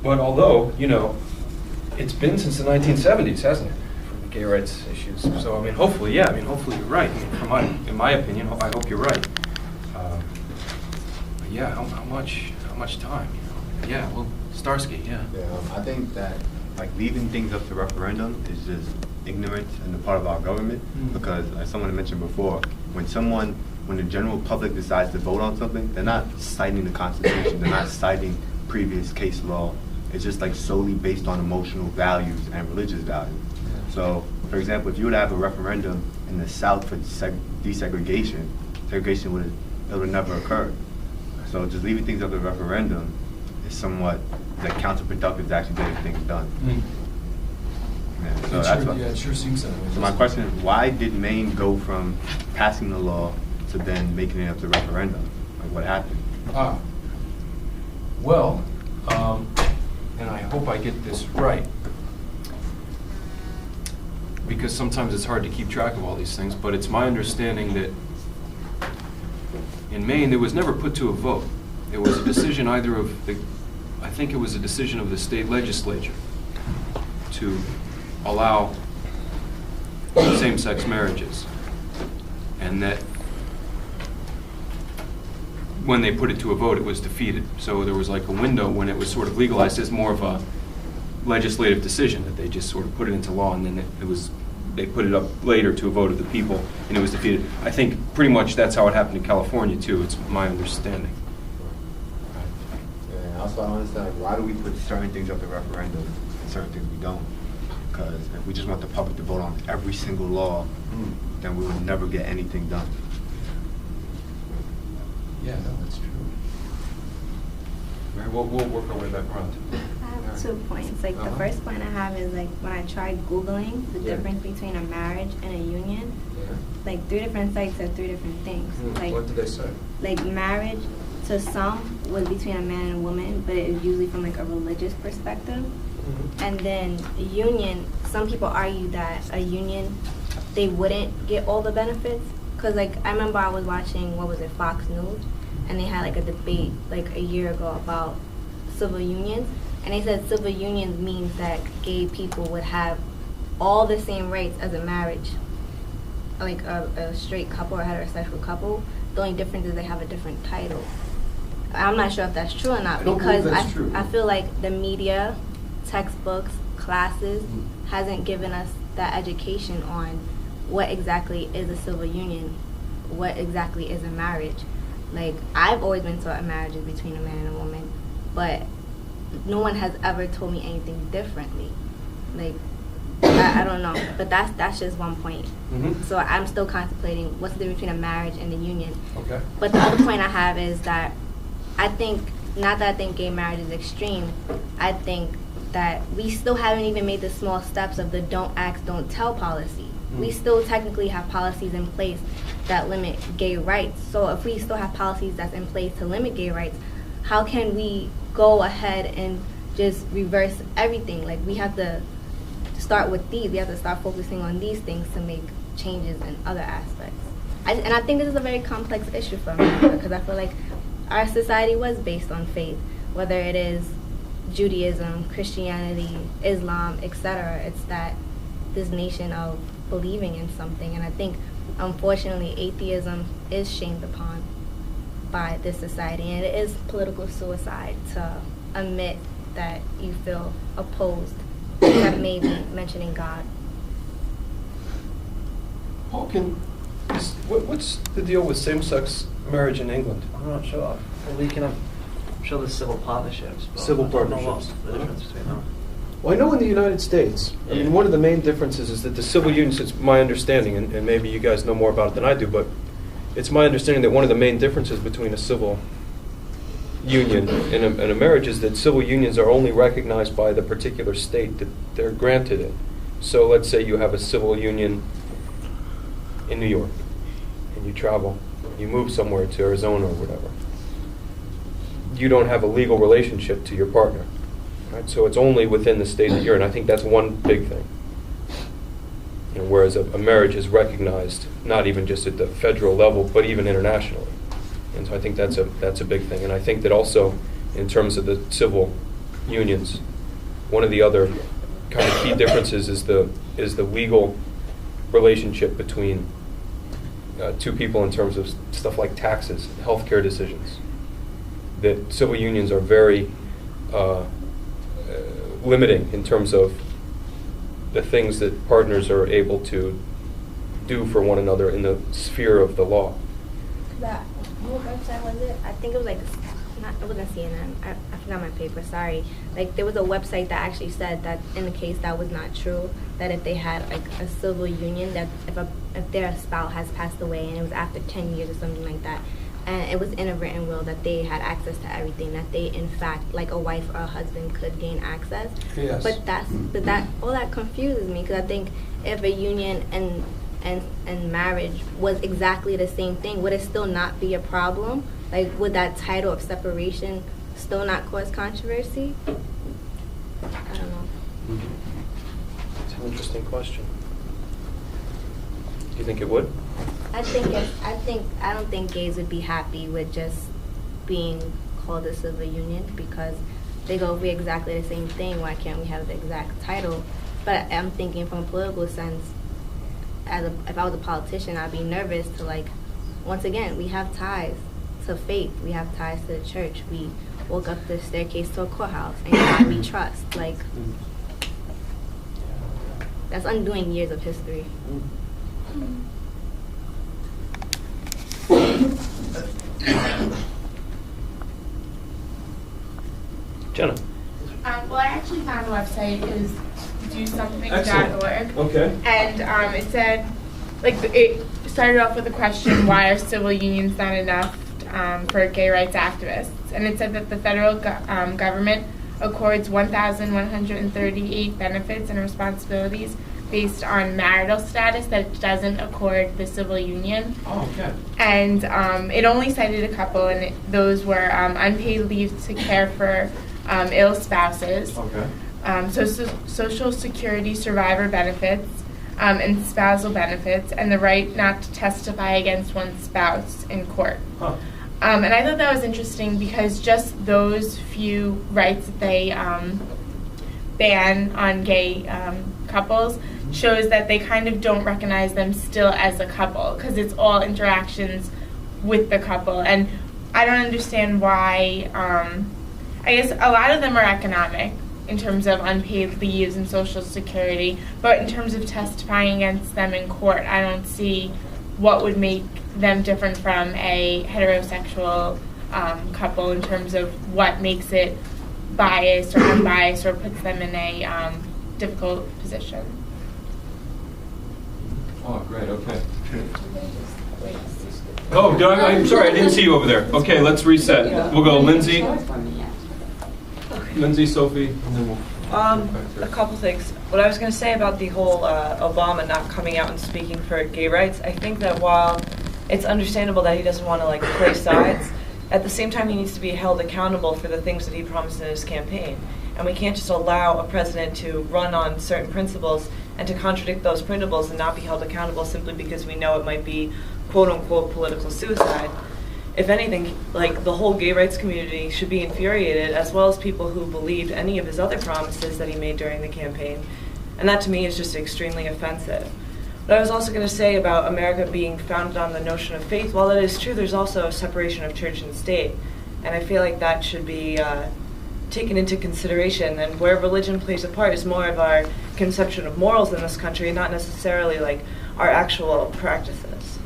But although, you know, it's been since the 1970s, hasn't it, for the gay rights issues? So, I mean, hopefully, yeah, I mean, hopefully you're right. I mean, in my opinion, I hope you're right. But yeah, how much time, you know? Yeah, well, Starsky, yeah. Yeah, I think that like leaving things up to referendum is just ignorance on the part of our government, because as someone mentioned before, when the general public decides to vote on something, they're not citing the Constitution, they're not citing previous case law. It's just like solely based on emotional values and religious values. Yeah. So, for example, if you were to have a referendum in the South for desegregation, segregation would have never occurred. So just leaving things up to referendum is somewhat counterproductive to actually getting things done. Yeah, so that's what, it sure seems that way. So my question is, why did Maine go from passing the law to then making it up to referendum? Like, what happened? Well, and I hope I get this right, because sometimes it's hard to keep track of all these things, but it's my understanding that in Maine, it was never put to a vote. It was a decision either of the, I think it was a decision of the state legislature to allow same-sex marriages. And that when they put it to a vote, it was defeated. So there was like a window when it was sort of legalized as more of a legislative decision, that they just sort of put it into law, and then they put it up later to a vote of the people, and it was defeated. I think pretty much that's how it happened in California too. It's my understanding. Yeah, also I don't understand, like, why do we put certain things up to referendum and certain things we don't? Because if we just want the public to vote on every single law, then we would never get anything done. Yeah, no, that's true. Right, we'll work our way back around. I have 2 points. Like, the first point I have is, like, when I tried Googling the difference between a marriage and a union, like, 3 different sites said 3 different things. Like, what did they say? Like, marriage to some was between a man and a woman, but it is usually from, like, a religious perspective. And then a union, some people argue that a union, they wouldn't get all the benefits. Because, like, I remember I was watching, what was it, Fox News, and they had, like, a debate, like, a year ago about civil unions, and they said civil unions means that gay people would have all the same rights as a marriage, like a straight couple or heterosexual couple. The only difference is they have a different title. I'm not sure if that's true or not, because I feel like the media, textbooks, classes, hasn't given us that education on what exactly is a civil union, what exactly is a marriage. Like, I've always been taught a marriage is between a man and a woman, but no one has ever told me anything differently. Like, I don't know, but that's just one point. So I'm still contemplating what's the difference between a marriage and a union. Okay. But the other point I have is that I think, not that I think gay marriage is extreme, I think that we still haven't even made the small steps of the don't ask, don't tell policy. We still technically have policies in place that limit gay rights. So if we still have policies that's in place to limit gay rights, how can we go ahead and just reverse everything? Like, we have to start with these. We have to start focusing on these things to make changes in other aspects. And I think this is a very complex issue for America, because I feel like our society was based on faith, whether it is Judaism, Christianity, Islam, etc. It's that this nation of believing in something, and I think unfortunately atheism is shamed upon by this society, and it is political suicide to admit that you feel opposed to maybe mentioning God. Paul, what's the deal with same-sex marriage in England? I'm not sure. Well, we can show the civil partnerships. But Civil I don't know partnerships. what's the difference between them. Well, I know in the United States, I mean, one of the main differences is that the civil unions, it's my understanding, and maybe you guys know more about it than I do, but it's my understanding that one of the main differences between a civil union and a marriage is that civil unions are only recognized by the particular state that they're granted in. So let's say you have a civil union in New York, and you travel, you move somewhere to Arizona or whatever. You don't have a legal relationship to your partner. Right? So it's only within the state that you're in. I think that's one big thing. You know, whereas a marriage is recognized not even just at the federal level, but even internationally. And so I think that's a big thing. And I think that also, in terms of the civil unions, one of the other kind of key differences is the legal relationship between two people in terms of stuff like taxes, healthcare decisions. That civil unions are very limiting in terms of the things that partners are able to do for one another in the sphere of the law. What website was it? I think it was like, it wasn't CNN. I forgot my paper, sorry. Like, there was a website that actually said that in the case that was not true, that if they had like a civil union, that if their spouse has passed away and it was after 10 years or something like that, and it was in a written will that they had access to everything, that they in fact, like a wife or a husband, could gain access. Yes. But all that confuses me, because I think if a union and marriage was exactly the same thing, would it still not be a problem? Like, would that title of separation still not cause controversy? I don't know. It's an interesting question. Do you think it would? I don't think gays would be happy with just being called a civil union, because they go, if we're exactly the same thing, why can't we have the exact title? But I'm thinking from a political sense, if I was a politician, I'd be nervous to, like, once again, we have ties to faith, we have ties to the church, we walk up the staircase to a courthouse, and God we trust. Like, that's undoing years of history. Jenna. Well, I actually found a website. It was dosomething.org. Okay. And it said, like, it started off with a question, why are civil unions not enough for gay rights activists? And it said that the federal government accords 1,138 benefits and responsibilities based on marital status that it doesn't accord the civil union. Oh, okay. And it only cited a couple, and those were unpaid leave to care for ill spouses, Social Security survivor benefits, and spousal benefits, and the right not to testify against one's spouse in court. Huh. And I thought that was interesting, because just those few rights that they ban on gay couples shows that they kind of don't recognize them still as a couple, because it's all interactions with the couple. And I don't understand why, I guess a lot of them are economic in terms of unpaid leaves and Social Security, but in terms of testifying against them in court, I don't see what would make them different from a heterosexual couple in terms of what makes it biased or unbiased or puts them in a difficult position. Oh, great, okay. Oh, I'm sorry, I didn't see you over there. Okay, let's reset. We'll go Lindsay, Sophie, and then we'll... A couple things. What I was going to say about the whole Obama not coming out and speaking for gay rights, I think that while it's understandable that he doesn't want to, like, play sides, at the same time he needs to be held accountable for the things that he promised in his campaign. And we can't just allow a president to run on certain principles and to contradict those principles and not be held accountable simply because we know it might be quote-unquote political suicide. If anything, like, the whole gay rights community should be infuriated, as well as people who believed any of his other promises that he made during the campaign. And that, to me, is just extremely offensive. But I was also going to say about America being founded on the notion of faith, while that is true, there's also a separation of church and state. And I feel like that should be taken into consideration. And where religion plays a part is more of our conception of morals in this country, not necessarily, like, our actual practices.